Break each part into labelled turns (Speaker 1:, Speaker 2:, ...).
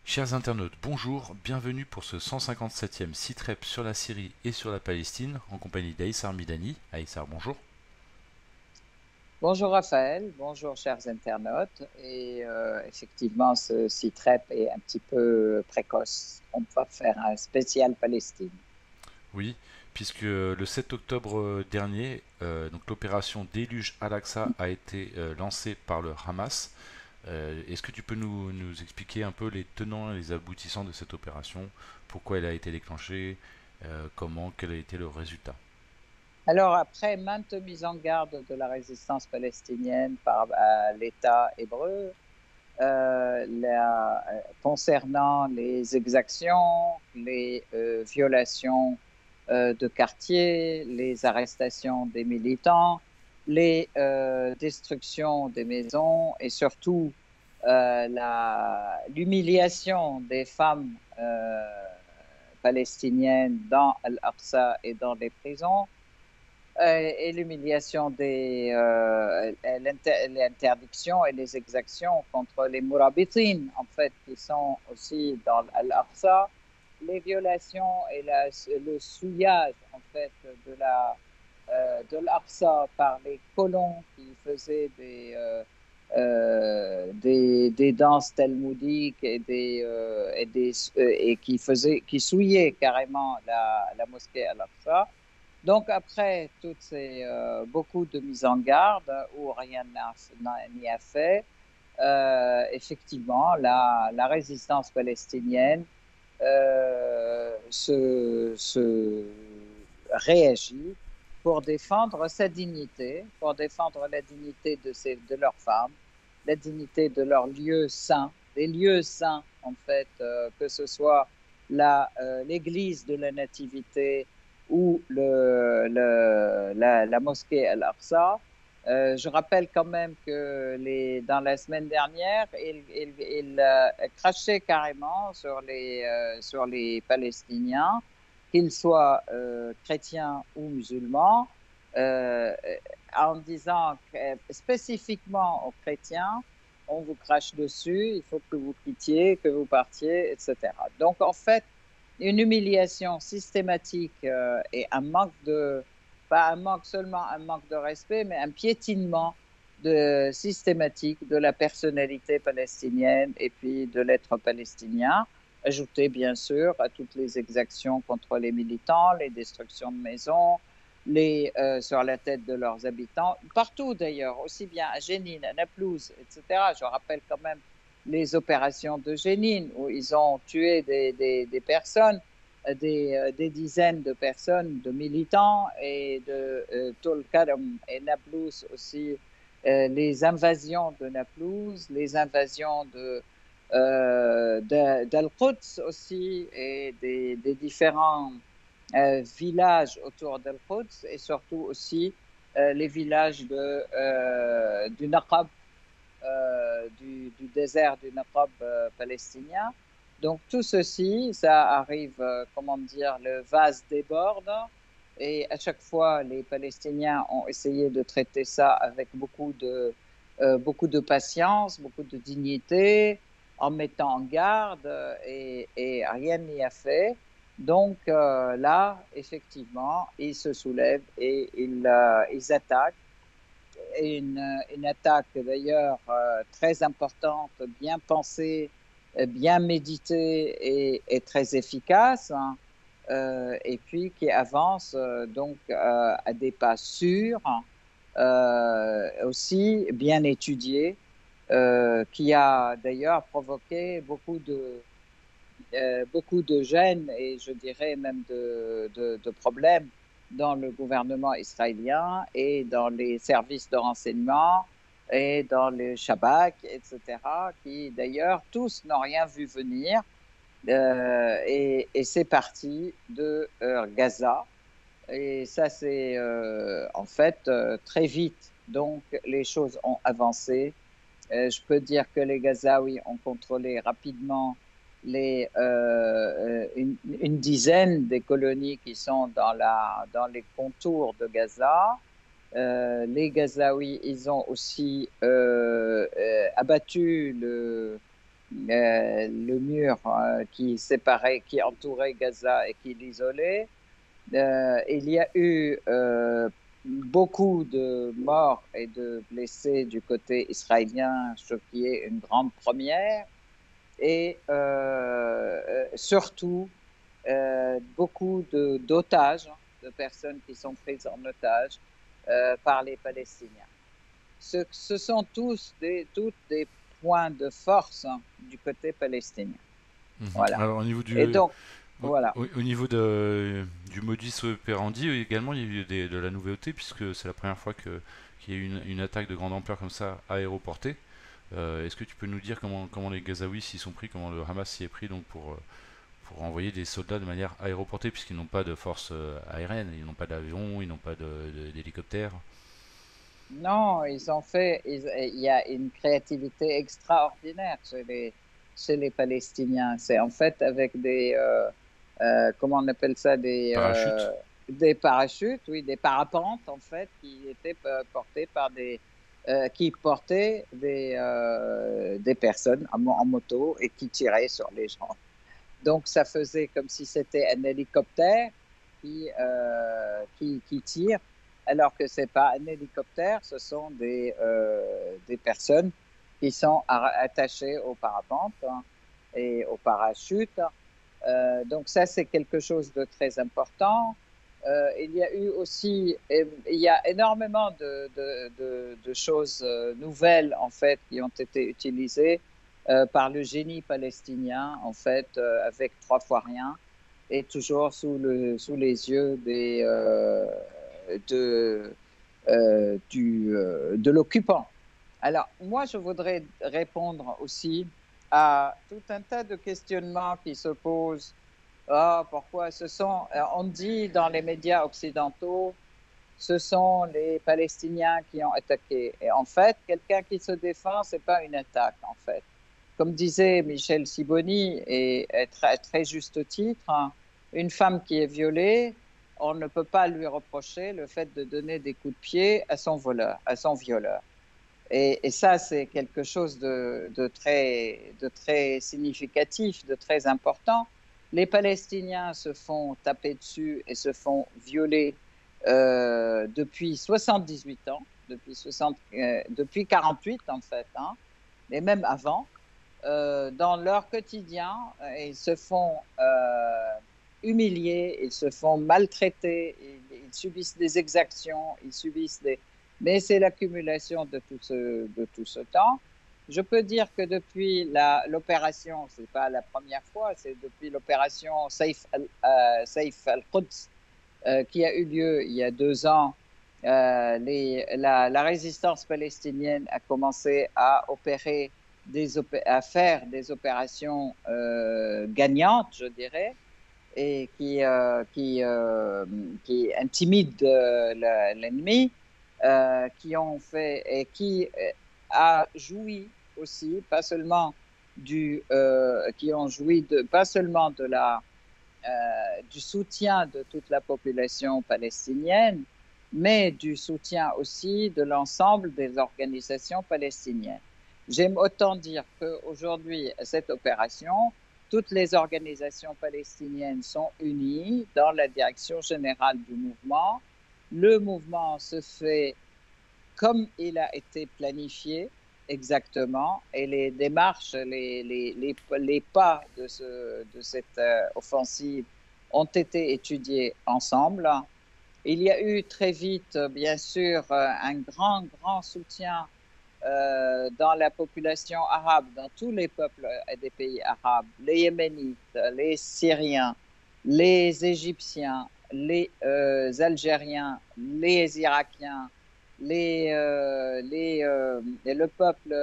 Speaker 1: Chers internautes, bonjour, bienvenue pour ce 157e Sitrep sur la Syrie et sur la Palestine, en compagnie d'Aïssar Midani. Aïssar, bonjour.
Speaker 2: Bonjour Raphaël, bonjour chers internautes. Et effectivement, ce Sitrep est un petit peu précoce. On va faire un spécial Palestine.
Speaker 1: Oui, puisque le 7 octobre dernier, donc l'opération Déluge Al-Aqsa a été lancée par le Hamas. Est-ce que tu peux nous expliquer un peu les tenants et les aboutissants de cette opération, pourquoi elle a été déclenchée, quel a été le résultat?
Speaker 2: Alors, après maintes mises en garde de la résistance palestinienne par l'État hébreu, concernant les exactions, les violations de quartiers, les arrestations des militants, les destructions des maisons et surtout l'humiliation des femmes palestiniennes dans Al-Aqsa et dans les prisons, et l'humiliation l'interdiction et les exactions contre les Mourabitin, en fait, qui sont aussi dans Al-Aqsa, les violations et le souillage, en fait, de l'Aqsa par les colons qui faisaient des danses talmudiques et qui souillaient carrément la mosquée Al-Aqsa. Donc, après beaucoup de mises en garde où rien n'y a fait, effectivement, la résistance palestinienne se réagit pour défendre sa dignité, pour défendre la dignité de leurs femmes, la dignité de leurs lieux saints, les lieux saints, en fait, que ce soit l'église de la Nativité ou la mosquée Al-Aqsa. Je rappelle quand même que dans la semaine dernière, il crachait carrément sur les Palestiniens, qu'ils soient chrétiens ou musulmans, euh, en disant spécifiquement aux chrétiens, on vous crache dessus, il faut que vous quittiez, que vous partiez, etc. Donc en fait, une humiliation systématique et pas seulement un manque de respect, mais un piétinement systématique de la personnalité palestinienne et puis de l'être palestinien, ajouté bien sûr à toutes les exactions contre les militants, les destructions de maisons, sur la tête de leurs habitants, partout d'ailleurs, aussi bien à Jénine, à Naplouse, etc. Je rappelle quand même les opérations de Jénine, où ils ont tué des personnes, des dizaines de personnes, de militants, et de Tolkarem et Naplouse aussi, les invasions de Naplouse, les invasions d'Al-Quds aussi, et des différents villages autour d'Al-Quds, et surtout aussi les villages du Naqab, du désert du Naqab palestinien. Donc tout ceci, ça arrive, comment dire, le vase déborde, et à chaque fois, les Palestiniens ont essayé de traiter ça avec beaucoup de patience, beaucoup de dignité, en mettant en garde, et rien n'y a fait. Donc là, effectivement, ils se soulèvent et ils attaquent. Et une attaque d'ailleurs très importante, bien pensée, bien méditée et très efficace, hein, et puis qui avance donc à des pas sûrs, aussi bien étudiés, qui a d'ailleurs provoqué beaucoup de gêne et je dirais même de problèmes dans le gouvernement israélien et dans les services de renseignement et dans le Shabak, etc., qui d'ailleurs tous n'ont rien vu venir, et c'est parti de Gaza. Et ça, c'est en fait très vite. Donc, les choses ont avancé. Je peux dire que les Gazaouis ont contrôlé rapidement une dizaine des colonies qui sont dans les contours de Gaza. Les Gazaouis, ils ont aussi abattu le mur qui séparait, qui entourait Gaza et qui l'isolait. Il y a eu beaucoup de morts et de blessés du côté israélien, ce qui est une grande première. Et surtout, beaucoup d'otages, de personnes qui sont prises en otage par les Palestiniens. Ce sont toutes des points de force du côté palestinien.
Speaker 1: Mhm.
Speaker 2: Voilà.
Speaker 1: Alors,
Speaker 2: Et donc, voilà.
Speaker 1: au niveau du modus operandi, également, il y a eu de la nouveauté, puisque c'est la première fois qu'il y a eu une attaque de grande ampleur comme ça aéroportée. Est-ce que tu peux nous dire comment les Gazaouis s'y sont pris, comment le Hamas s'y est pris donc pour envoyer des soldats de manière aéroportée, puisqu'ils n'ont pas de force aérienne, ils n'ont pas d'avion, ils n'ont pas d'hélicoptère.
Speaker 2: Non, il y a une créativité extraordinaire chez les Palestiniens. C'est en fait avec comment on appelle ça,
Speaker 1: Parachute.
Speaker 2: des parachutes, oui, des parapentes en fait, qui étaient portés par qui portaient des personnes en moto et qui tiraient sur les gens. Donc, ça faisait comme si c'était un hélicoptère qui tire, alors que ce n'est pas un hélicoptère, ce sont des personnes qui sont attachées au parapente et au parachute. Donc, ça, c'est quelque chose de très important. Il y a eu aussi, il y a énormément de choses nouvelles, en fait, qui ont été utilisées par le génie palestinien, en fait, avec trois fois rien, et toujours sous les yeux de, de l'occupant. Alors, moi, je voudrais répondre aussi à tout un tas de questionnements qui se posent. Ah, pourquoi on dit dans les médias occidentaux, ce sont les Palestiniens qui ont attaqué. Et en fait, quelqu'un qui se défend, c'est pas une attaque, en fait. Comme disait Michel Sibony, et très, très juste titre, hein, une femme qui est violée, on ne peut pas lui reprocher le fait de donner des coups de pied à son voleur, à son violeur. Et ça, c'est quelque chose de très significatif, de très important. Les Palestiniens se font taper dessus et se font violer depuis 78 ans, depuis 48 en fait, hein, et même avant, dans leur quotidien. Ils se font humilier, ils se font maltraiter, ils subissent des exactions, ils subissent des... Mais c'est l'accumulation de tout ce temps. Je peux dire que depuis l'opération, c'est pas la première fois, c'est depuis l'opération Saif al-Quds qui a eu lieu il y a 2 ans, la résistance palestinienne a commencé à à faire des opérations gagnantes, je dirais, et qui intimident l'ennemi, qui ont fait et qui a joui aussi, pas seulement qui ont joui pas seulement du soutien de toute la population palestinienne, mais du soutien aussi de l'ensemble des organisations palestiniennes. J'aime autant dire qu'aujourd'hui, cette opération, toutes les organisations palestiniennes sont unies dans la direction générale du mouvement. Le mouvement se fait comme il a été planifié exactement, et les démarches, les pas de cette offensive ont été étudiés ensemble. Il y a eu très vite, bien sûr, un grand soutien dans la population arabe, dans tous les peuples des pays arabes, les Yéménites, les Syriens, les Égyptiens, les Algériens, les Irakiens, le peuple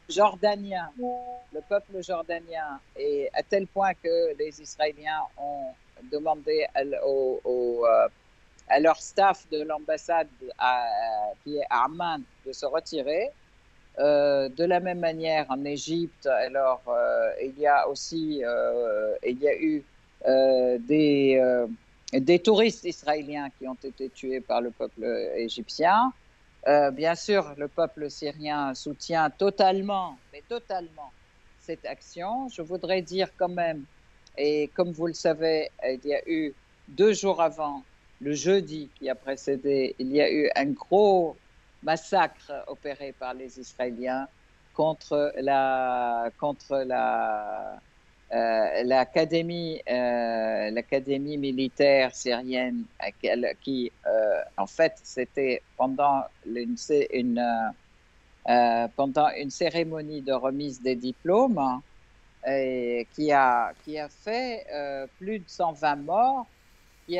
Speaker 2: jordanien, le peuple jordanien, et à tel point que les Israéliens ont demandé à leur staff de l'ambassade qui est à Amman de se retirer. De la même manière, en Égypte, alors il y a aussi il y a eu des touristes israéliens qui ont été tués par le peuple égyptien. Bien sûr, le peuple syrien soutient totalement, mais totalement, cette action. Je voudrais dire quand même, et comme vous le savez, il y a eu 2 jours avant, le jeudi qui a précédé, il y a eu un gros massacre opéré par les Israéliens contre l'académie militaire syrienne qui en fait c'était pendant une cérémonie de remise des diplômes et qui a fait plus de 120 morts, qui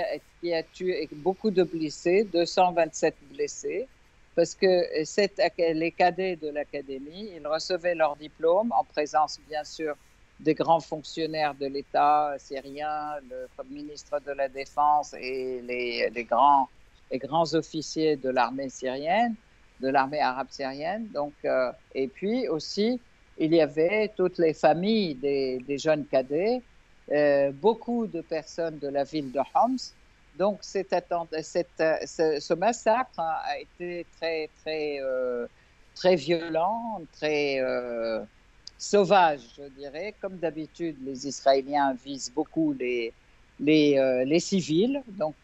Speaker 2: a tué beaucoup de blessés, 227 blessés, parce que les cadets de l'académie, ils recevaient leur diplôme en présence, bien sûr, des grands fonctionnaires de l'État syrien, le ministre de la Défense et les grands officiers de l'armée syrienne, de l'armée arabe syrienne. Donc, et puis aussi, il y avait toutes les familles des jeunes cadets, beaucoup de personnes de la ville de Homs. Donc, ce massacre a été très, très, très violent, très sauvage, je dirais. Comme d'habitude, les Israéliens visent beaucoup les civils, donc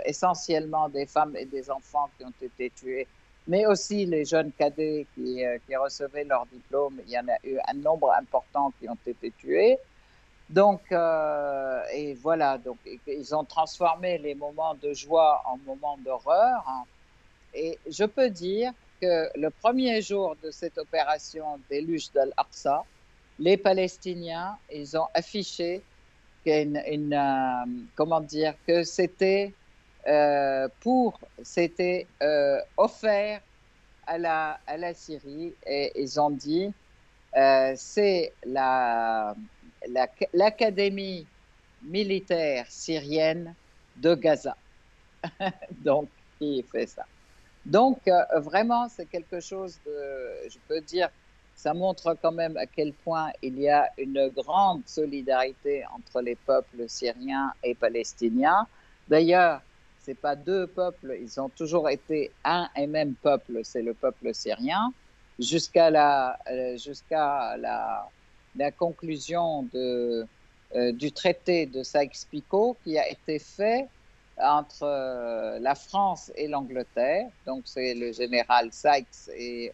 Speaker 2: essentiellement des femmes et des enfants qui ont été tués, mais aussi les jeunes cadets qui recevaient leur diplôme. Il y en a eu un nombre important qui ont été tués. Donc, et voilà, donc ils ont transformé les moments de joie en moments d'horreur, hein. Et je peux dire que le premier jour de cette opération déluge d'Al-Aqsa, les Palestiniens, ils ont affiché comment dire, que c'était offert à la Syrie, et ils ont dit c'est l'académie militaire syrienne de Gaza, donc qui fait ça. Donc vraiment, c'est quelque chose je peux dire, ça montre quand même à quel point il y a une grande solidarité entre les peuples syriens et palestiniens. D'ailleurs, c'est pas deux peuples, ils ont toujours été un et même peuple, c'est le peuple syrien, jusqu'à la conclusion du traité de Sykes-Picot qui a été fait entre la France et l'Angleterre. Donc, c'est le général Sykes et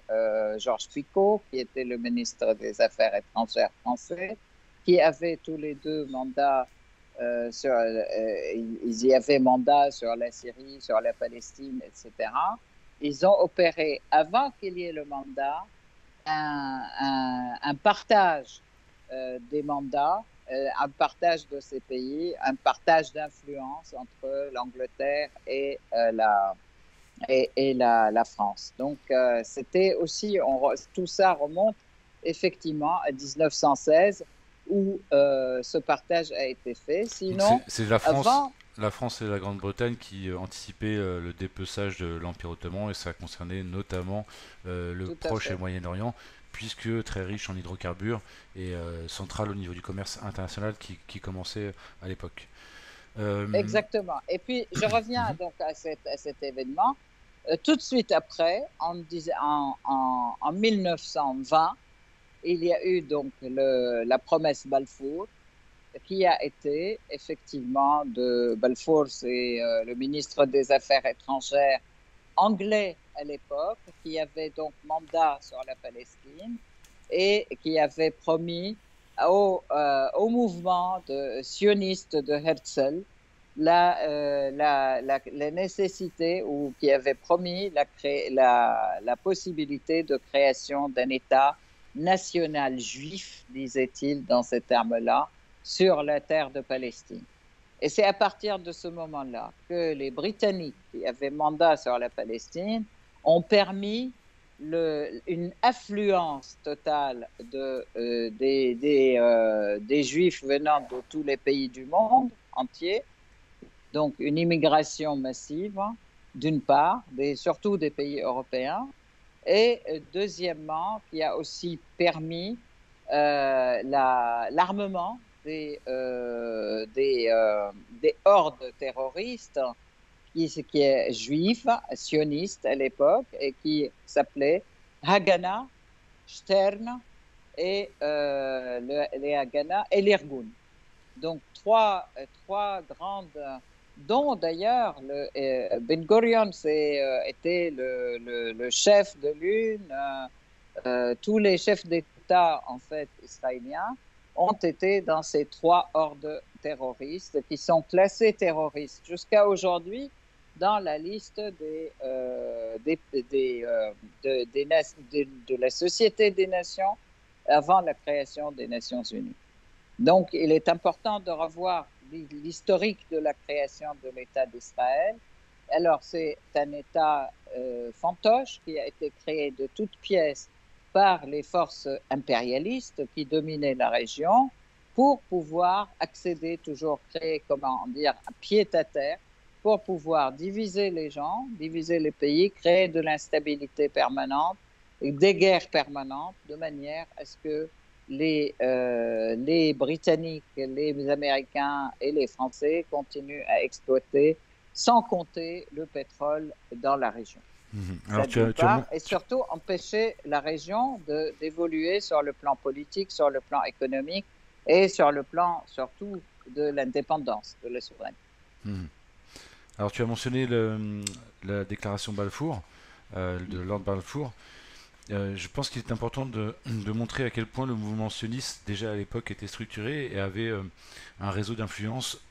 Speaker 2: Georges Picot, qui était le ministre des Affaires étrangères français, qui avaient tous les deux mandat ils y avaient mandat sur la Syrie, sur la Palestine, etc. Ils ont opéré, avant qu'il y ait le mandat, un partage des mandats, un partage de ces pays, un partage d'influence entre l'Angleterre et la France. Donc, c'était aussi, tout ça remonte effectivement à 1916 où ce partage a été fait.
Speaker 1: Donc
Speaker 2: Sinon,
Speaker 1: c'est
Speaker 2: avant,
Speaker 1: la France et la Grande-Bretagne qui anticipaient le dépeçage de l'Empire ottoman et ça concernait notamment le
Speaker 2: tout à
Speaker 1: Proche et
Speaker 2: fait.
Speaker 1: Moyen-Orient puisque très riche en hydrocarbures et central au niveau du commerce international qui commençait à l'époque. Euh,
Speaker 2: Exactement. Et puis, je reviens
Speaker 1: mhm.
Speaker 2: donc à cet événement. Tout de suite après, en 1920, il y a eu donc la promesse Balfour, qui a été effectivement de Balfour, c'est le ministre des Affaires étrangères anglais à l'époque, qui avait donc mandat sur la Palestine et qui avait promis au mouvement sioniste de Herzl la nécessité, ou qui avait promis la possibilité de création d'un État national juif, disait-il dans ces termes-là, sur la terre de Palestine. Et c'est à partir de ce moment-là que les Britanniques, qui avaient mandat sur la Palestine, ont permis une affluence totale des Juifs venant de tous les pays du monde entier, donc une immigration massive, d'une part, surtout des pays européens, Et deuxièmement, qui a aussi permis l'armement des hordes terroristes qui est juif, sioniste à l'époque, et qui s'appelait Haganah, Stern et les Haganah et l'Irgun. Donc trois grandes, dont d'ailleurs Ben Gurion était le chef de l'une. Tous les chefs d'État en fait israéliens ont été dans ces trois hordes terroristes qui sont classés terroristes jusqu'à aujourd'hui dans la liste de la Société des Nations avant la création des Nations Unies. Donc, il est important de revoir l'historique de la création de l'État d'Israël. Alors, c'est un État fantoche qui a été créé de toutes pièces par les forces impérialistes qui dominaient la région pour pouvoir accéder, toujours créer, comment dire, un pied-à-terre, pour pouvoir diviser les gens, diviser les pays, créer de l'instabilité permanente, des guerres permanentes, de manière à ce que les Britanniques, les Américains et les Français continuent à exploiter sans compter le pétrole dans la région.
Speaker 1: Alors,
Speaker 2: Ça d'une part, et surtout empêcher la région d'évoluer sur le plan politique, sur le plan économique et sur le plan surtout de l'indépendance, de la souveraineté.
Speaker 1: Alors, tu as mentionné la déclaration Balfour, de Lord Balfour. Je pense qu'il est important de montrer à quel point le mouvement sioniste, déjà à l'époque, était structuré et avait un réseau d'influence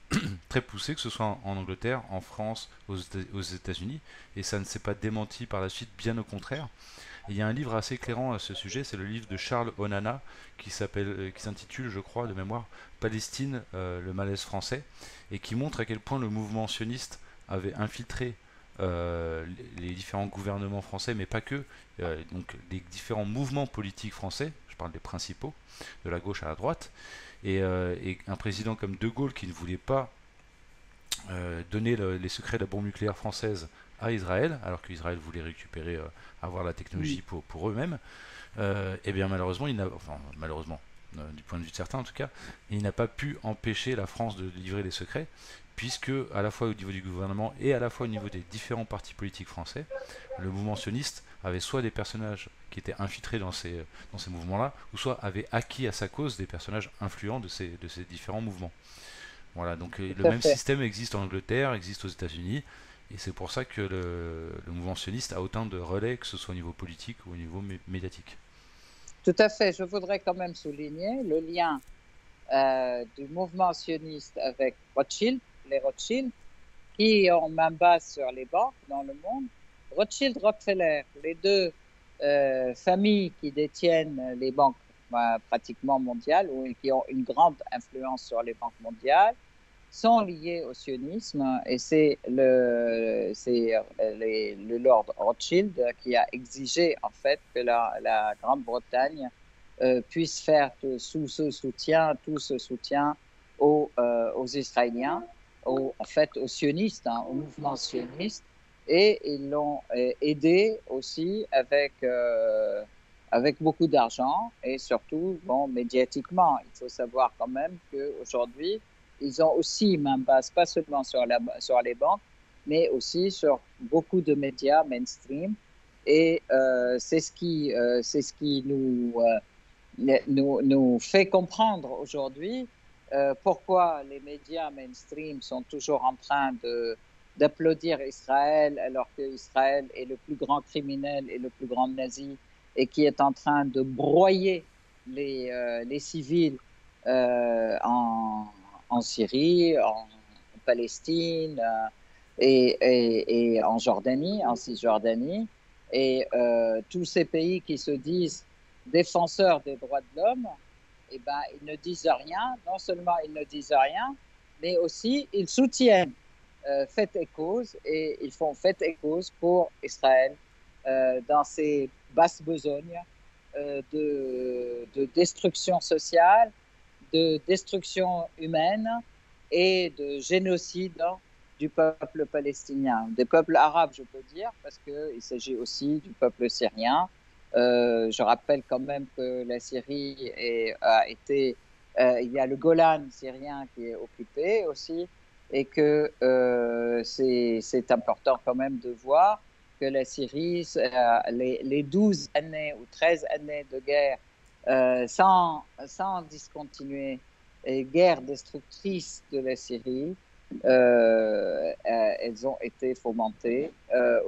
Speaker 1: très poussé, que ce soit en Angleterre, en France, aux États-Unis, et ça ne s'est pas démenti par la suite, bien au contraire. Et il y a un livre assez éclairant à ce sujet, c'est le livre de Charles Onana, qui s'intitule, je crois, de mémoire, Palestine, le malaise français, et qui montre à quel point le mouvement sioniste avait infiltré les différents gouvernements français, mais pas que, donc les différents mouvements politiques français, je parle des principaux, de la gauche à la droite, et un président comme De Gaulle qui ne voulait pas donner les secrets de la bombe nucléaire française à Israël, alors qu'Israël voulait récupérer, avoir la technologie pour eux-mêmes, et bien malheureusement, du point de vue de certains en tout cas, il n'a pas pu empêcher la France de livrer les secrets, puisque à la fois au niveau du gouvernement et à la fois au niveau des différents partis politiques français, le mouvement sioniste avait soit des personnages qui étaient infiltrés dans ces mouvements-là, ou soit avait acquis à sa cause des personnages influents de ces différents mouvements. Voilà, donc le même système existe en Angleterre, existe aux États-Unis, et c'est pour ça que le mouvement sioniste a autant de relais, que ce soit au niveau politique ou au niveau médiatique.
Speaker 2: Tout à fait. Je voudrais quand même souligner le lien du mouvement sioniste avec Rothschild, les Rothschild, qui ont main basse sur les banques dans le monde. Rothschild, Rockefeller, les deux familles qui détiennent les banques pratiquement mondiales ou qui ont une grande influence sur les banques mondiales, sont liés au sionisme et c'est le Lord Rothschild qui a exigé en fait que la Grande-Bretagne puisse faire tout ce soutien aux Israéliens, en fait aux sionistes, au mouvement sioniste, et ils l'ont aidé aussi avec beaucoup d'argent et surtout, bon, médiatiquement. Il faut savoir quand même qu'aujourd'hui, ils ont aussi main basse, pas seulement sur les banques, mais aussi sur beaucoup de médias mainstream. Et c'est ce qui nous fait comprendre aujourd'hui pourquoi les médias mainstream sont toujours en train d'applaudir Israël alors qu'Israël est le plus grand criminel et le plus grand nazi et qui est en train de broyer les civils en Syrie, en Palestine et en Jordanie, en Cisjordanie. Et tous ces pays qui se disent défenseurs des droits de l'homme, eh ben, ils ne disent rien. Non seulement ils ne disent rien, mais aussi ils soutiennent fait et cause et ils font fait et cause pour Israël dans ces basses besognes de destruction sociale, de destruction humaine et de génocide du peuple palestinien, des peuples arabes, je peux dire, parce qu'il s'agit aussi du peuple syrien. Je rappelle quand même que la Syrie a été, il y a le Golan syrien qui est occupé aussi, et que c'est important quand même de voir que la Syrie, les 12 années ou 13 années de guerre sans discontinuer, et guerre destructrice de la Syrie, elles ont été fomentées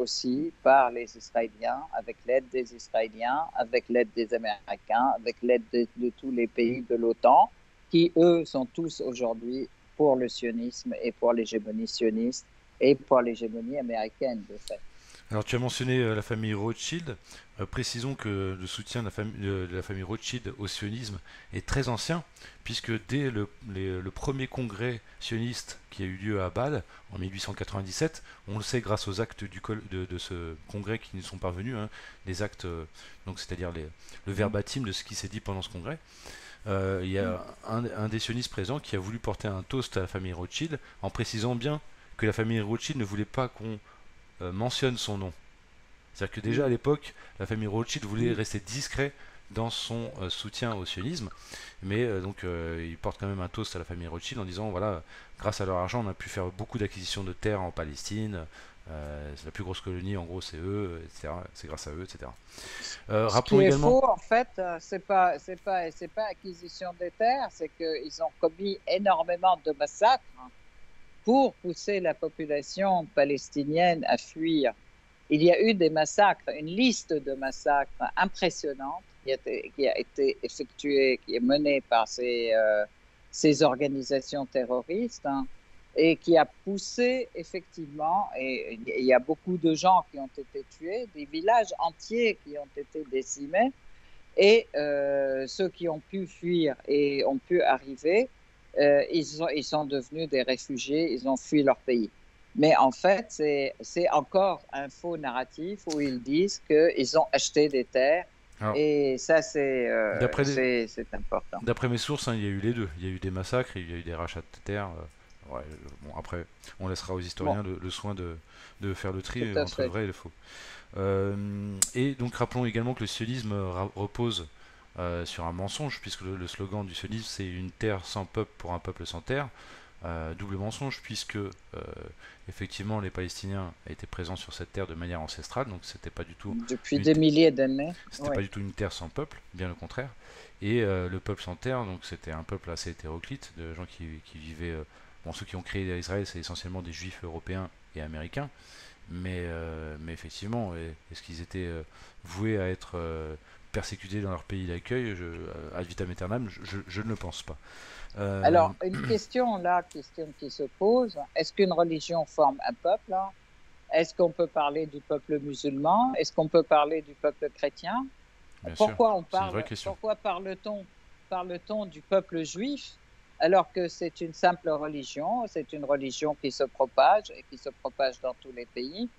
Speaker 2: aussi par les Israéliens, avec l'aide des Israéliens, avec l'aide des Américains, avec l'aide de tous les pays de l'OTAN, qui, eux, sont tous aujourd'hui pour le sionisme et pour l'hégémonie sioniste et pour l'hégémonie américaine, de fait.
Speaker 1: Alors tu as mentionné la famille Rothschild. Précisons que le soutien de la famille Rothschild au sionisme est très ancien, puisque dès le premier congrès sioniste qui a eu lieu à Bâle en 1897, on le sait grâce aux actes de ce congrès qui nous sont parvenus, hein, les actes, donc c'est-à-dire le verbatim de ce qui s'est dit pendant ce congrès. Il y a un des sionistes présents qui a voulu porter un toast à la famille Rothschild en précisant bien que la famille Rothschild ne voulait pas qu'on mentionne son nom. C'est-à-dire que déjà à l'époque, la famille Rothschild voulait rester discret dans son soutien au sionisme, mais il porte quand même un toast à la famille Rothschild en disant voilà, grâce à leur argent, on a pu faire beaucoup d'acquisitions de terres en Palestine. C'est la plus grosse colonie, en gros, c'est eux, etc. C'est grâce à eux, etc.
Speaker 2: Ce qui
Speaker 1: Rappelons
Speaker 2: est
Speaker 1: également.
Speaker 2: faux, en fait, c'est pas acquisition des terres, c'est qu'ils ont commis énormément de massacres pour pousser la population palestinienne à fuir. Il y a eu des massacres, une liste de massacres impressionnante qui a été effectuée, qui est menée par ces organisations terroristes, hein, et qui a poussé effectivement, et il y a beaucoup de gens qui ont été tués, des villages entiers qui ont été décimés, et ceux qui ont pu fuir et ont pu arriver, ils sont devenus des réfugiés, ils ont fui leur pays. Mais en fait, c'est encore un faux narratif où ils disent qu'ils ont acheté des terres.
Speaker 1: Alors,
Speaker 2: Et ça,
Speaker 1: d'après les-
Speaker 2: c'est important.
Speaker 1: d'après mes sources, hein, il y a eu les deux. Il y a eu des massacres et il y a eu des rachats de terres. Ouais, bon, après, on laissera aux
Speaker 2: Bon,
Speaker 1: historiens le soin de faire le
Speaker 2: tout
Speaker 1: tri
Speaker 2: à
Speaker 1: entre le
Speaker 2: fait.
Speaker 1: vrai et le faux. Et donc rappelons également que le sionisme repose sur un mensonge, puisque le slogan du sionisme c'est une terre sans peuple pour un peuple sans terre. Double mensonge, puisque effectivement les Palestiniens étaient présents sur cette terre de manière ancestrale, donc
Speaker 2: Depuis
Speaker 1: une,
Speaker 2: des milliers d'années.
Speaker 1: c'était
Speaker 2: Oui,
Speaker 1: pas du tout une terre sans peuple, bien le contraire. Et le peuple sans terre, donc c'était un peuple assez hétéroclite, de gens qui vivaient. Bon, ceux qui ont créé Israël, c'est essentiellement des juifs européens et américains. Mais effectivement, est-ce qu'ils étaient voués à être persécutés dans leur pays d'accueil ad vitam aeternam, je ne le pense pas. Euh,
Speaker 2: alors, une question là, question qui se pose, est-ce qu'une religion forme un peuple, hein? Est-ce qu'on peut parler du peuple musulman? Est-ce qu'on peut parler du peuple chrétien?
Speaker 1: Bien sûr,
Speaker 2: Pourquoi
Speaker 1: c'est une vraie question.
Speaker 2: parle-t-on du peuple juif alors que c'est une simple religion, c'est une religion qui se propage et qui se propage dans tous les pays.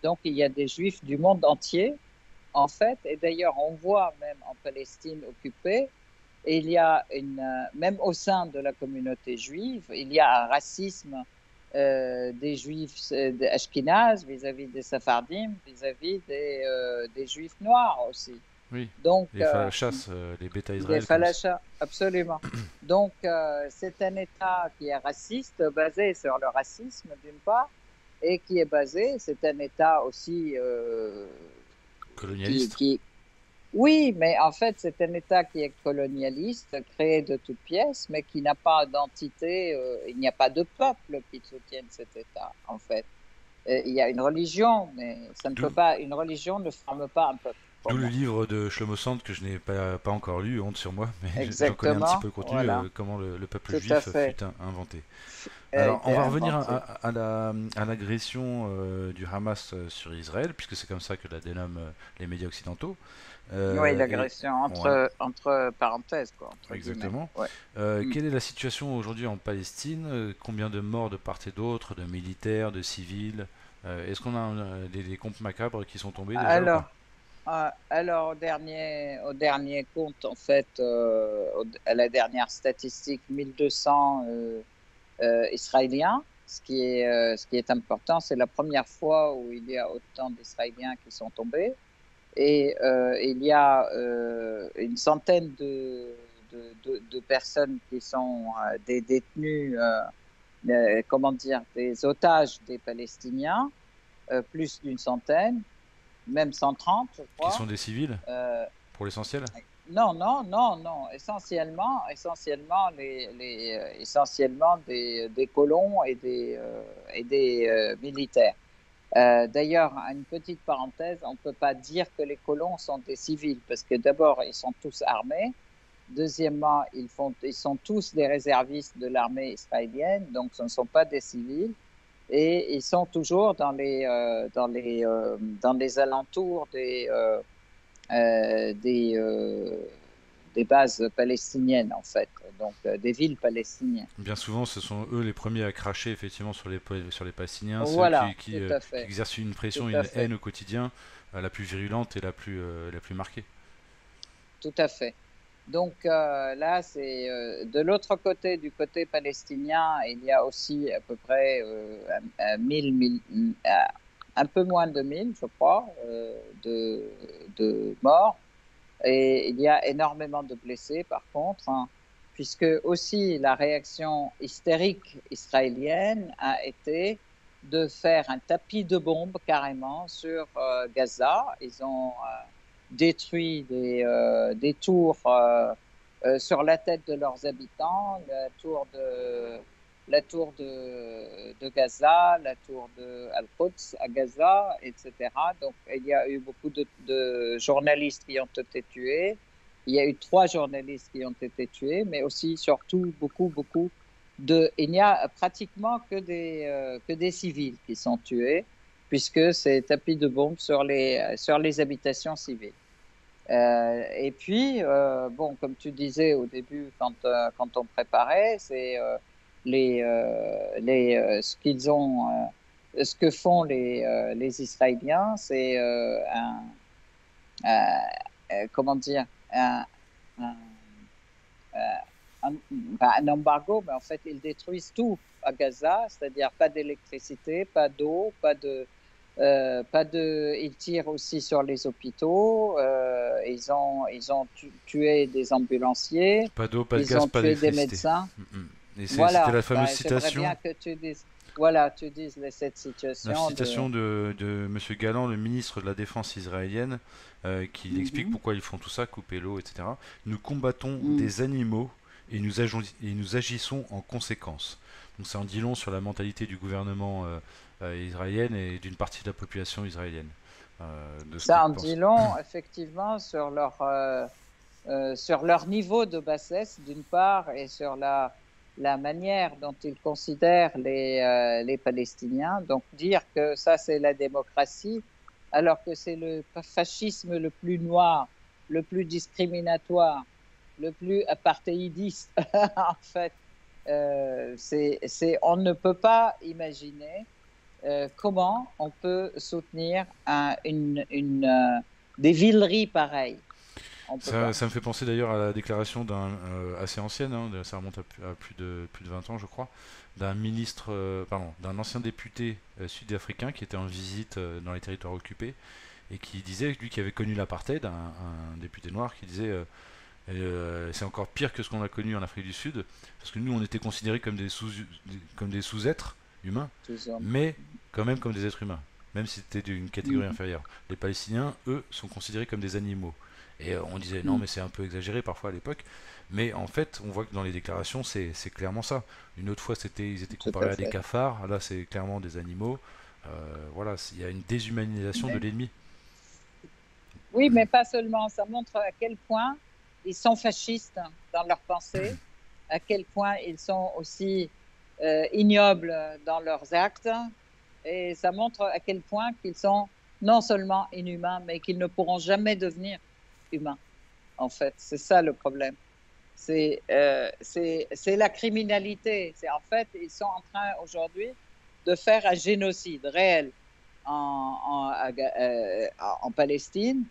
Speaker 2: Donc il y a des juifs du monde entier, en fait, et d'ailleurs on voit même en Palestine occupée, et même au sein de la communauté juive, il y a un racisme des juifs ashkénazes vis-à-vis des sephardim, vis-à-vis des juifs noirs aussi.
Speaker 1: Oui,
Speaker 2: Donc,
Speaker 1: les falachas, les bêta
Speaker 2: des
Speaker 1: Israël, comme ça.
Speaker 2: falachas, absolument. Donc, c'est un État qui est raciste, basé sur le racisme d'une part, et qui est basé, c'est un État aussi qui,
Speaker 1: Colonialiste.
Speaker 2: qui, oui, mais en fait, c'est un État qui est colonialiste, créé de toutes pièces, mais qui n'a pas d'entité, il n'y a pas de peuple qui soutienne cet État, en fait. Il y a une religion, mais ça ne peut
Speaker 1: D'où
Speaker 2: pas, une religion ne forme pas un peuple, pour
Speaker 1: d'où le
Speaker 2: moi.
Speaker 1: livre de Shlomo Sand que je n'ai pas encore lu, honte sur moi, mais j'en connais un petit
Speaker 2: Exactement,
Speaker 1: peu le contenu,
Speaker 2: voilà,
Speaker 1: comment le peuple
Speaker 2: tout à
Speaker 1: juif
Speaker 2: fait,
Speaker 1: fut inventé.
Speaker 2: a
Speaker 1: Alors, on
Speaker 2: été
Speaker 1: va revenir
Speaker 2: inventé.
Speaker 1: à l'agression du Hamas sur Israël, puisque c'est comme ça que la dénomment les médias occidentaux.
Speaker 2: Oui,
Speaker 1: Et
Speaker 2: l'agression
Speaker 1: ouais,
Speaker 2: entre parenthèses, quoi, entre guillemets.
Speaker 1: exactement.
Speaker 2: Ouais. Mm.
Speaker 1: Quelle est la situation aujourd'hui en Palestine? Combien de morts de part et d'autre, de militaires, de civils? Est-ce qu'on a des comptes macabres qui sont tombés déjà ou pas?
Speaker 2: Alors, au dernier compte, en fait, à la dernière statistique, 1200 Israéliens. Ce qui est important, c'est la première fois où il y a autant d'Israéliens qui sont tombés. Et il y a une centaine de personnes qui sont des détenus, comment dire, des otages des Palestiniens, plus d'une centaine, même 130, je
Speaker 1: Qui
Speaker 2: crois.
Speaker 1: sont des civils,
Speaker 2: Euh,
Speaker 1: pour l'essentiel?
Speaker 2: non, non, non, non. Essentiellement des colons et des militaires. D'ailleurs, une petite parenthèse, on ne peut pas dire que les colons sont des civils, parce que d'abord, ils sont tous armés. Deuxièmement, ils sont tous des réservistes de l'armée israélienne, donc ce ne sont pas des civils. Et ils sont toujours dans les alentours euh, des, euh, des bases palestiniennes, en fait, donc des villes palestiniennes.
Speaker 1: Bien souvent, ce sont eux les premiers à cracher effectivement sur les Palestiniens. C'est eux
Speaker 2: Voilà, tout à
Speaker 1: qui
Speaker 2: fait,
Speaker 1: exercent une
Speaker 2: tout
Speaker 1: pression,
Speaker 2: à
Speaker 1: une
Speaker 2: fait,
Speaker 1: haine au quotidien, la plus virulente et la plus marquée.
Speaker 2: tout à fait. Donc là, c'est de l'autre côté, du côté palestinien, il y a aussi à peu près 1000, un peu moins de 1000, je crois, de morts. Et il y a énormément de blessés, par contre, hein, puisque aussi la réaction hystérique israélienne a été de faire un tapis de bombes carrément sur Gaza. Ils ont détruit des tours sur la tête de leurs habitants, la tour de Gaza, la tour de Al-Quds à Gaza, etc. Donc, il y a eu beaucoup de journalistes qui ont été tués. Il y a eu 3 journalistes qui ont été tués, mais aussi, surtout, beaucoup de... Il n'y a pratiquement que des civils qui sont tués, puisque c'est tapis de bombes sur les habitations civiles. Et puis, bon, comme tu disais au début, quand on préparait, c'est ce que font les Israéliens, c'est comment dire, un, un, euh, un embargo, mais en fait, ils détruisent tout à Gaza, c'est-à-dire pas d'électricité, pas d'eau, ils tirent aussi sur les hôpitaux. Ils ont tué des ambulanciers.
Speaker 1: Pas d'eau, pas de
Speaker 2: Ils
Speaker 1: gaz,
Speaker 2: ont
Speaker 1: pas
Speaker 2: tué des
Speaker 1: d'électricité.
Speaker 2: médecins.
Speaker 1: Et c'était
Speaker 2: Voilà.
Speaker 1: la fameuse
Speaker 2: Ben, j'aimerais bien
Speaker 1: citation,
Speaker 2: que tu dises, voilà, tu dises cette
Speaker 1: la
Speaker 2: situation
Speaker 1: citation de Monsieur Galland, le ministre de la Défense israélienne, qui explique
Speaker 2: Mhm.
Speaker 1: pourquoi ils font tout ça, couper l'eau, etc. Nous combattons
Speaker 2: Mhm.
Speaker 1: des animaux et nous agissons en conséquence. Donc ça en dit long sur la mentalité du gouvernement israélien et d'une partie de la population israélienne, de ce qu'ils
Speaker 2: Ça en dit
Speaker 1: pensent.
Speaker 2: long, effectivement, sur leur niveau de bassesse, d'une part, et sur la manière dont ils considèrent les Palestiniens. Donc, dire que ça, c'est la démocratie, alors que c'est le fascisme le plus noir, le plus discriminatoire, le plus apartheidiste, en fait. On ne peut pas imaginer comment on peut soutenir des villeries pareilles. On peut pas.
Speaker 1: Ça me fait penser d'ailleurs à la déclaration assez ancienne, hein, ça remonte à plus de 20 ans je crois, d'un ministre, pardon, d'un ancien député sud-africain qui était en visite dans les territoires occupés et qui disait, lui qui avait connu l'apartheid, un député noir, qui disait c'est encore pire que ce qu'on a connu en Afrique du Sud, parce que nous on était considérés comme des sous-êtres humains, mais quand même comme des êtres humains, même si c'était d'une catégorie
Speaker 2: Mm,
Speaker 1: inférieure. Les Palestiniens, eux, sont considérés comme des animaux. Et on disait non,
Speaker 2: mm,
Speaker 1: mais c'est un peu exagéré parfois à l'époque. Mais en fait, on voit que dans les déclarations, c'est clairement ça. Une autre fois, ils étaient
Speaker 2: tout
Speaker 1: comparés
Speaker 2: à
Speaker 1: à des
Speaker 2: fait.
Speaker 1: cafards. Là, c'est clairement des animaux. Voilà, il y a une déshumanisation de
Speaker 2: Mais-
Speaker 1: l'ennemi.
Speaker 2: oui, mais pas seulement. Ça montre à quel point ils sont fascistes dans leur pensée, à quel point ils sont aussi ignobles dans leurs actes, et ça montre à quel point qu'ils sont non seulement inhumains, mais qu'ils ne pourront jamais devenir humains. En fait, c'est ça le problème. C'est la criminalité. C'est en fait, ils sont en train aujourd'hui de faire un génocide réel en Palestine,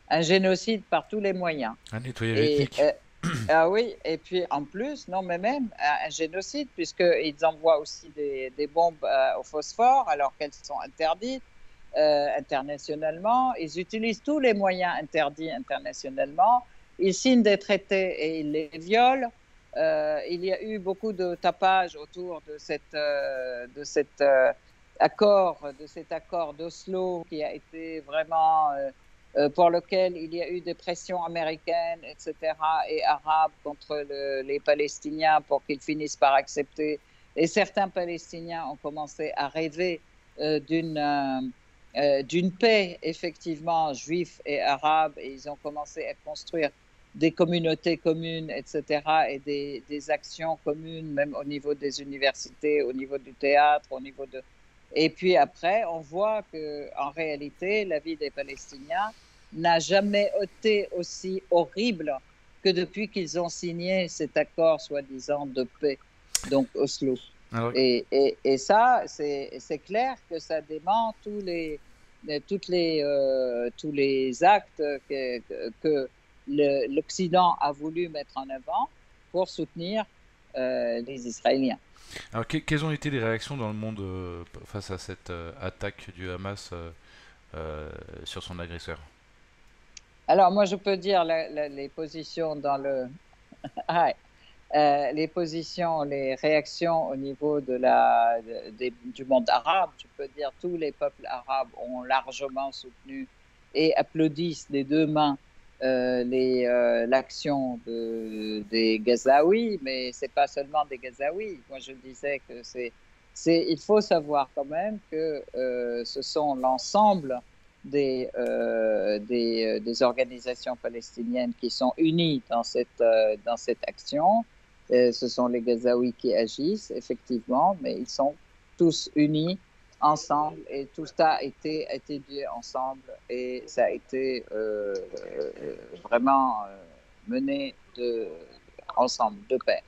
Speaker 2: un génocide par tous les moyens.
Speaker 1: Un nettoyage
Speaker 2: Et
Speaker 1: ethnique.
Speaker 2: Ah oui, et puis en plus, non, mais même un génocide, puisqu'ils envoient aussi des bombes au phosphore alors qu'elles sont interdites internationalement. Ils utilisent tous les moyens interdits internationalement. Ils signent des traités et ils les violent. Il y a eu beaucoup de tapage autour de cet accord d'Oslo qui a été vraiment pour lequel il y a eu des pressions américaines, etc., et arabes contre les Palestiniens pour qu'ils finissent par accepter. Et certains Palestiniens ont commencé à rêver euh, d'une euh, d'une paix, effectivement, juifs et arabes, et ils ont commencé à construire des communautés communes, etc., et des actions communes, même au niveau des universités, au niveau du théâtre, au niveau de... Et puis après, on voit que en réalité, la vie des Palestiniens n'a jamais été aussi horrible que depuis qu'ils ont signé cet accord soi-disant de paix, donc Oslo.
Speaker 1: Alors,
Speaker 2: Et ça, c'est clair que ça dément tous les actes que l'Occident a voulu mettre en avant pour soutenir les Israéliens.
Speaker 1: quelles ont été les réactions dans le monde face à cette attaque du Hamas sur son agresseur?
Speaker 2: Alors, moi, je peux dire les positions dans le... Ah, les positions, les réactions au niveau du monde arabe, je peux dire tous les peuples arabes ont largement soutenu et applaudissent des deux mains l'action des Gazaouis, mais c'est pas seulement des Gazaouis. Moi, je disais que il faut savoir quand même que ce sont l'ensemble des organisations palestiniennes qui sont unies dans cette action. Ce sont les Gazaouis qui agissent, effectivement, mais ils sont tous unis ensemble et tout ça a été étudié ensemble et ça a été vraiment mené ensemble, de pair.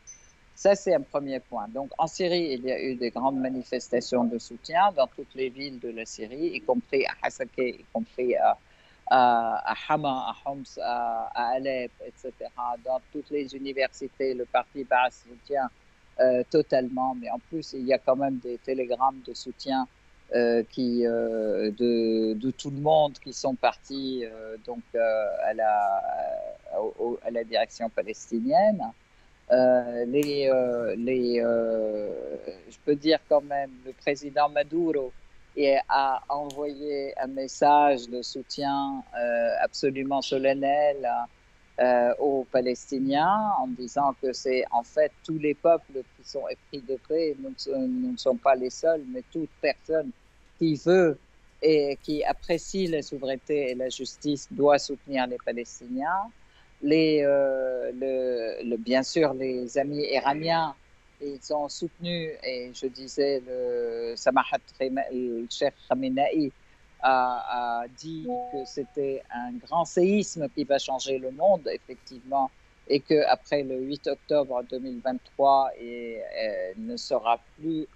Speaker 2: Ça, c'est un premier point. Donc, en Syrie, il y a eu des grandes manifestations de soutien dans toutes les villes de la Syrie, y compris à Hasakeh, y compris à Hama, à Homs, à Alep, etc. Dans toutes les universités, le parti Baas soutient totalement, mais en plus, il y a quand même des télégrammes de soutien de tout le monde qui sont partis donc à la direction palestinienne. Je peux dire quand même, le président Maduro a envoyé un message de soutien absolument solennel aux Palestiniens en disant que c'est en fait tous les peuples qui sont épris de paix, nous ne sommes pas les seuls, mais toute personne qui veut et qui apprécie la souveraineté et la justice doit soutenir les Palestiniens. Bien sûr, les amis iraniens, ils ont soutenu, et je disais, le Cheikh Khamenei a dit que c'était un grand séisme qui va changer le monde, effectivement, et qu'après le 8 octobre 2023, ne sera plus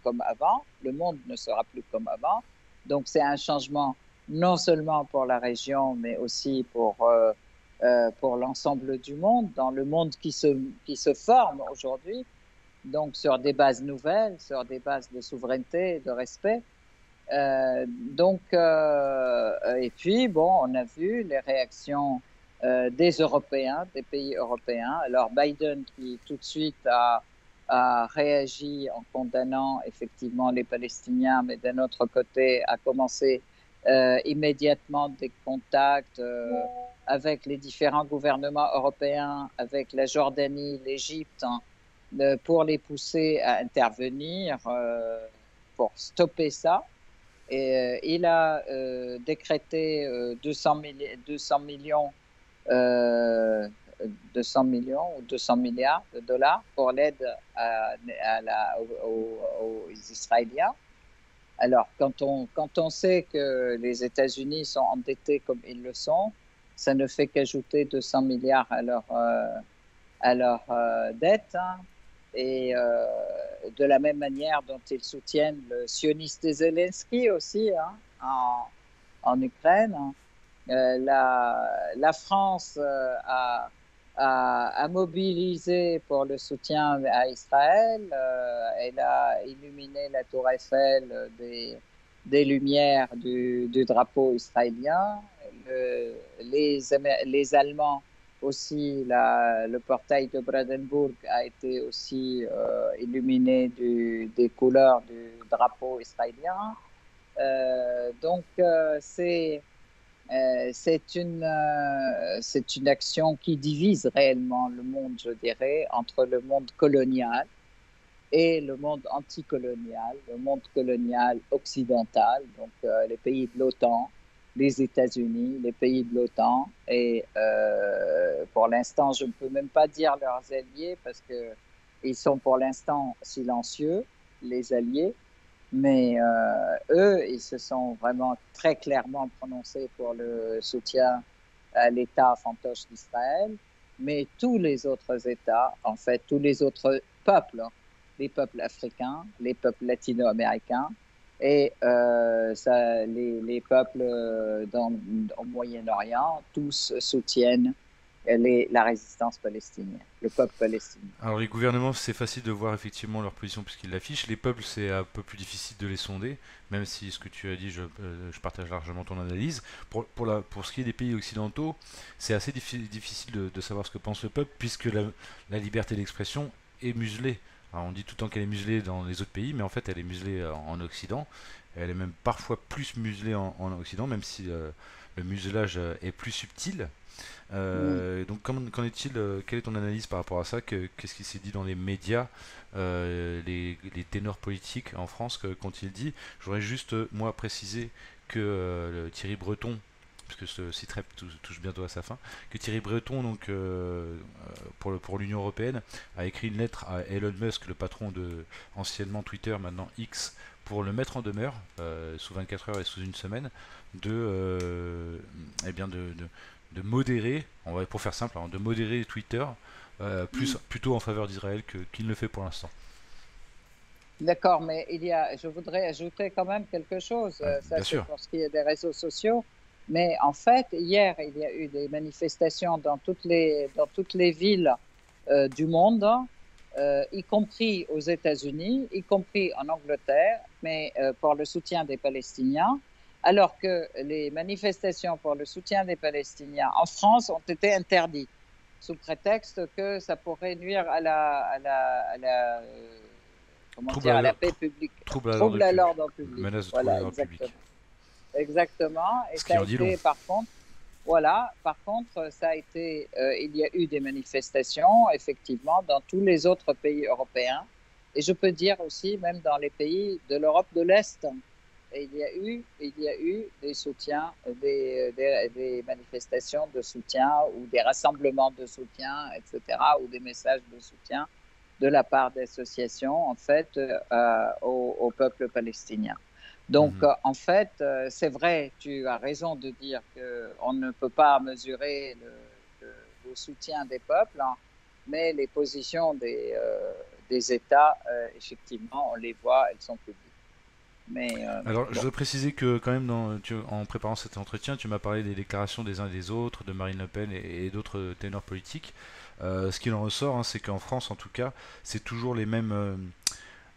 Speaker 2: comme avant, le monde ne sera plus comme avant. Donc, c'est un changement non seulement pour la région, mais aussi pour l'ensemble du monde, dans le monde qui se forme aujourd'hui, donc sur des bases nouvelles, sur des bases de souveraineté et de respect. Et puis, bon, on a vu les réactions des Européens, des pays européens. Alors, Biden, qui tout de suite a réagi en condamnant effectivement les Palestiniens, mais d'un autre côté, a commencé immédiatement des contacts avec les différents gouvernements européens, avec la Jordanie, l'Égypte, hein, pour les pousser à intervenir pour stopper ça. Et il a décrété 200 millions, euh, 200 millions ou 200 milliards de dollars pour l'aide aux Israéliens. Alors, quand on sait que les États-Unis sont endettés comme ils le sont, ça ne fait qu'ajouter 200 milliards à leur dette, hein. Et de la même manière dont ils soutiennent le sioniste Zelensky aussi, hein, en Ukraine. La France a mobilisé pour le soutien à Israël. Elle a illuminé la tour Eiffel des lumières du drapeau israélien. Les Allemands aussi, le portail de Brandenburg a été aussi illuminé des couleurs du drapeau israélien. C'est une action qui divise réellement le monde, je dirais, entre le monde colonial et le monde anticolonial, le monde colonial occidental, donc les pays de l'OTAN, les États-Unis, les pays de l'OTAN. Et pour l'instant, je ne peux même pas dire leurs alliés parce qu'ils sont pour l'instant silencieux, les alliés. Mais eux, ils se sont vraiment très clairement prononcés pour le soutien à l'État fantoche d'Israël. Mais tous les autres États, en fait, tous les autres peuples, les peuples africains, les peuples latino-américains et les peuples au Moyen-Orient, tous soutiennent la résistance palestinienne, le peuple palestinien.
Speaker 1: Alors les gouvernements, c'est facile de voir effectivement leur position puisqu'ils l'affichent. Les peuples, c'est un peu plus difficile de les sonder, même si ce que tu as dit, je partage largement ton analyse. Pour ce qui est des pays occidentaux, c'est assez difficile de savoir ce que pense le peuple puisque la liberté d'expression est muselée. Alors on dit tout le temps qu'elle est muselée dans les autres pays, mais en fait elle est muselée en Occident. Elle est même parfois plus muselée en Occident, même si le muselage est plus subtil.
Speaker 2: Mm.
Speaker 1: Donc, qu'en est-il, quelle est ton analyse par rapport à ça? Qu'est-ce qui s'est dit dans les médias, les ténors politiques en France, qu'ont-ils dit? Je voudrais juste, moi, préciser que Thierry Breton, puisque ce site web touche bientôt à sa fin, que Thierry Breton, donc, pour l'Union Européenne, a écrit une lettre à Elon Musk, le patron de anciennement Twitter, maintenant X, pour le mettre en demeure, sous 24 heures et sous une semaine, eh bien de modérer, pour faire simple, hein, de modérer Twitter plutôt en faveur d'Israël qu'il ne le fait pour l'instant.
Speaker 2: D'accord, mais je voudrais ajouter quand même quelque chose. Ça,
Speaker 1: Bien
Speaker 2: c'est
Speaker 1: sûr.
Speaker 2: pour ce qui est des réseaux sociaux. Mais en fait, hier, il y a eu des manifestations dans toutes les villes du monde, y compris aux États-Unis, y compris en Angleterre, mais pour le soutien des Palestiniens, alors que les manifestations pour le soutien des Palestiniens en France ont été interdites sous prétexte que ça pourrait nuire comment
Speaker 1: Trouble
Speaker 2: dire,
Speaker 1: à
Speaker 2: à la
Speaker 1: l'ordre,
Speaker 2: paix publique,
Speaker 1: trouble à l'ordre
Speaker 2: trouble à
Speaker 1: public.
Speaker 2: l'ordre public.
Speaker 1: Menace de trouble à
Speaker 2: Voilà,
Speaker 1: l'ordre public.
Speaker 2: exactement. Exactement. Et
Speaker 1: Ce
Speaker 2: ça
Speaker 1: qui
Speaker 2: a
Speaker 1: en dit long.
Speaker 2: été, par contre, voilà, par contre, il y a eu des manifestations, effectivement, dans tous les autres pays européens. Et je peux dire aussi, même dans les pays de l'Europe de l'Est. Et il y a eu des soutiens, des manifestations de soutien ou des rassemblements de soutien, etc., ou des messages de soutien de la part d'associations, en fait, au peuple palestinien. Donc,
Speaker 1: Mhm.
Speaker 2: en fait, c'est vrai, tu as raison de dire qu'on ne peut pas mesurer le soutien des peuples, hein, mais les positions des États, effectivement, on les voit, elles sont publiques. Mais
Speaker 1: Alors, je
Speaker 2: bon,
Speaker 1: voudrais préciser que quand même, en préparant cet entretien, tu m'as parlé des déclarations des uns et des autres, de Marine Le Pen et d'autres ténors politiques. Ce qu'il en ressort, hein, c'est qu'en France, en tout cas, c'est toujours les mêmes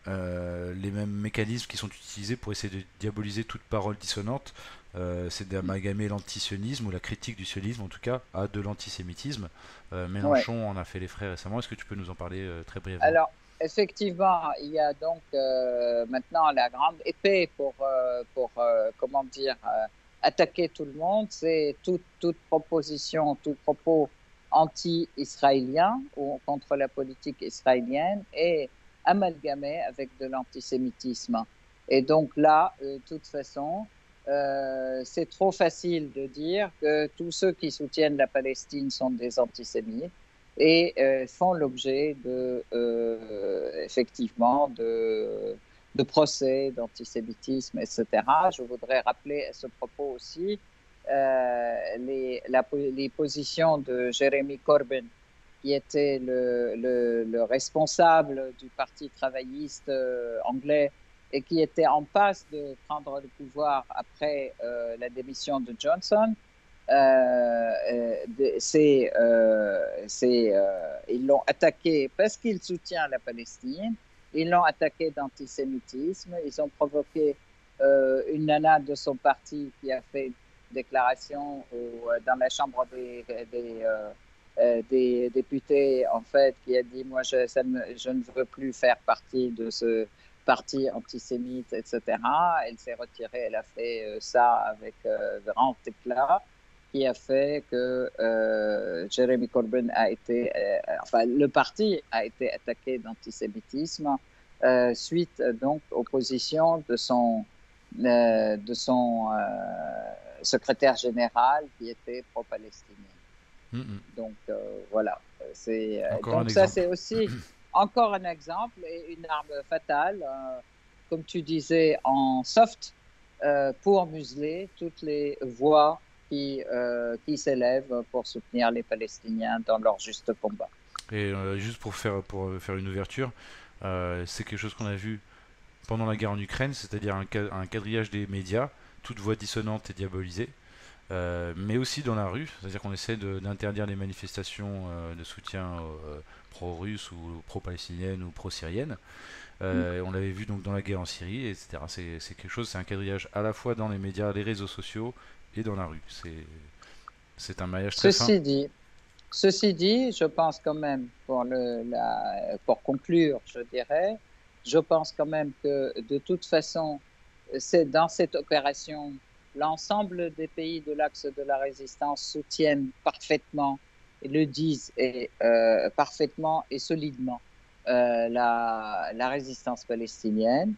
Speaker 1: mécanismes qui sont utilisés pour essayer de diaboliser toute parole dissonante. C'est d'amalgamer l'antisionisme ou la critique du sionisme en tout cas à de l'antisémitisme.
Speaker 2: ouais.
Speaker 1: Mélenchon en a fait les frais récemment. Est-ce que tu peux nous en parler très brièvement?
Speaker 2: Alors, effectivement, il y a donc maintenant la grande épée pour comment dire, attaquer tout le monde. C'est toute proposition, tout propos anti-israélien ou contre la politique israélienne et amalgamé avec de l'antisémitisme. Et donc là, de toute façon, c'est trop facile de dire que tous ceux qui soutiennent la Palestine sont des antisémites et font l'objet effectivement de procès d'antisémitisme, etc. Je voudrais rappeler à ce propos aussi les positions de Jeremy Corbyn, qui était le responsable du Parti travailliste anglais et qui était en passe de prendre le pouvoir après la démission de Johnson. Ils l'ont attaqué parce qu'il soutient la Palestine. Ils l'ont attaqué d'antisémitisme. Ils ont provoqué une nana de son parti qui a fait une déclaration dans la Chambre des députés, en fait, qui a dit, moi, je ne veux plus faire partie de ce parti antisémite, etc. Elle s'est retirée, elle a fait ça avec grand éclat, qui a fait que Jeremy Corbyn a été, enfin, le parti a été attaqué d'antisémitisme suite donc aux positions de son secrétaire général qui était pro-palestinien.
Speaker 1: Mhm.
Speaker 2: Donc voilà,
Speaker 1: Encore un
Speaker 2: donc ça
Speaker 1: exemple.
Speaker 2: c'est aussi encore un exemple et une arme fatale, comme tu disais, en soft pour museler toutes les voix qui s'élèvent pour soutenir les Palestiniens dans leur juste combat.
Speaker 1: Et juste pour faire une ouverture, c'est quelque chose qu'on a vu pendant la guerre en Ukraine, c'est-à-dire un quadrillage des médias, toute voix dissonante et diabolisée, mais aussi dans la rue, c'est-à-dire qu'on essaie d'interdire les manifestations de soutien pro-russes ou pro-palestiniennes ou pro-syriennes. On l'avait vu donc dans la guerre en Syrie, etc. C'est quelque chose, c'est un quadrillage à la fois dans les médias, les réseaux sociaux et dans la rue. C'est un maillage très fin.
Speaker 2: Ceci dit, Ceci dit, je pense quand même, pour conclure, je dirais, je pense quand même que de toute façon, c'est dans cette opération, l'ensemble des pays de l'axe de la résistance soutiennent parfaitement, et le disent parfaitement et solidement la résistance palestinienne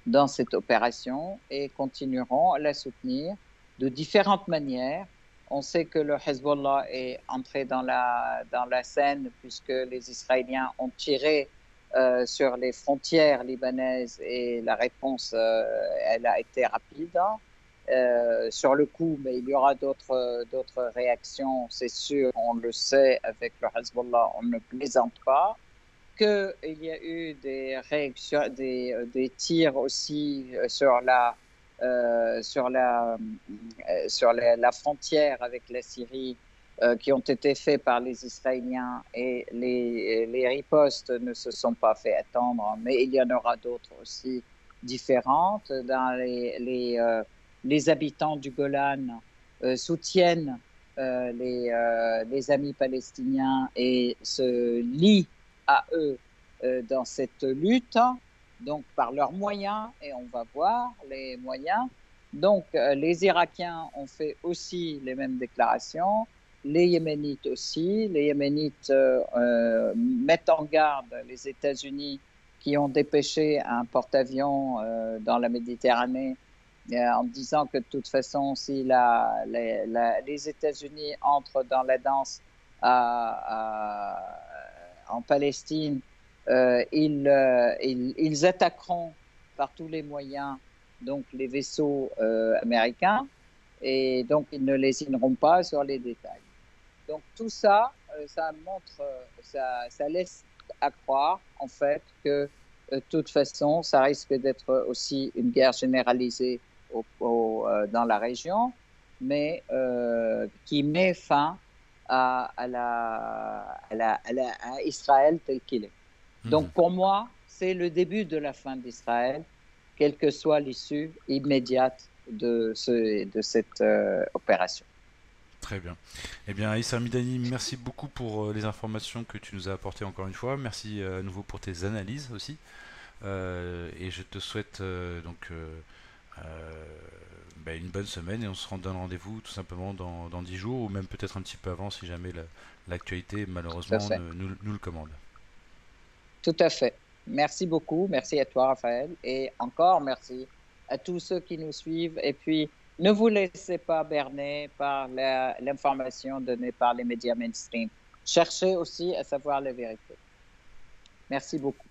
Speaker 2: dans cette opération et continueront à la soutenir de différentes manières. On sait que le Hezbollah est entré dans la scène puisque les Israéliens ont tiré sur les frontières libanaises et la réponse, elle a été rapide sur le coup, mais il y aura d'autres réactions, c'est sûr, on le sait, avec le Hezbollah, on ne plaisante pas. Qu'il y a eu des réactions, des tirs aussi sur la frontière avec la Syrie qui ont été faits par les Israéliens et les ripostes ne se sont pas fait attendre, mais il y en aura d'autres aussi différentes. Les habitants du Golan soutiennent les amis palestiniens et se lient à eux dans cette lutte, donc par leurs moyens, et on va voir les moyens. Donc les Irakiens ont fait aussi les mêmes déclarations, les Yéménites aussi. Les Yéménites mettent en garde les États-Unis qui ont dépêché un porte-avions dans la Méditerranée en disant que de toute façon, si les États-Unis entrent dans la danse en Palestine, ils attaqueront par tous les moyens donc les vaisseaux américains et donc ils ne lésineront pas sur les détails. Donc tout ça, ça montre, ça laisse à croire en fait que de toute façon, ça risque d'être aussi une guerre généralisée dans la région, mais qui met fin à Israël tel qu'il est. Donc
Speaker 1: Mhm.
Speaker 2: pour moi, c'est le début de la fin d'Israël, quelle que soit l'issue immédiate de cette opération.
Speaker 1: Très bien. Eh bien, Issa Midani, merci beaucoup pour les informations que tu nous as apportées encore une fois. Merci à nouveau pour tes analyses aussi. Et je te souhaite une bonne semaine et on se donne rendez-vous tout simplement dans 10 jours ou même peut-être un petit peu avant si jamais l'actualité
Speaker 2: Tout à
Speaker 1: malheureusement
Speaker 2: fait.
Speaker 1: nous le commande.
Speaker 2: Tout à fait. Merci beaucoup. Merci à toi, Raphaël. Et encore merci à tous ceux qui nous suivent. Et puis, ne vous laissez pas berner par l'information donnée par les médias mainstream. Cherchez aussi à savoir la vérité. Merci beaucoup.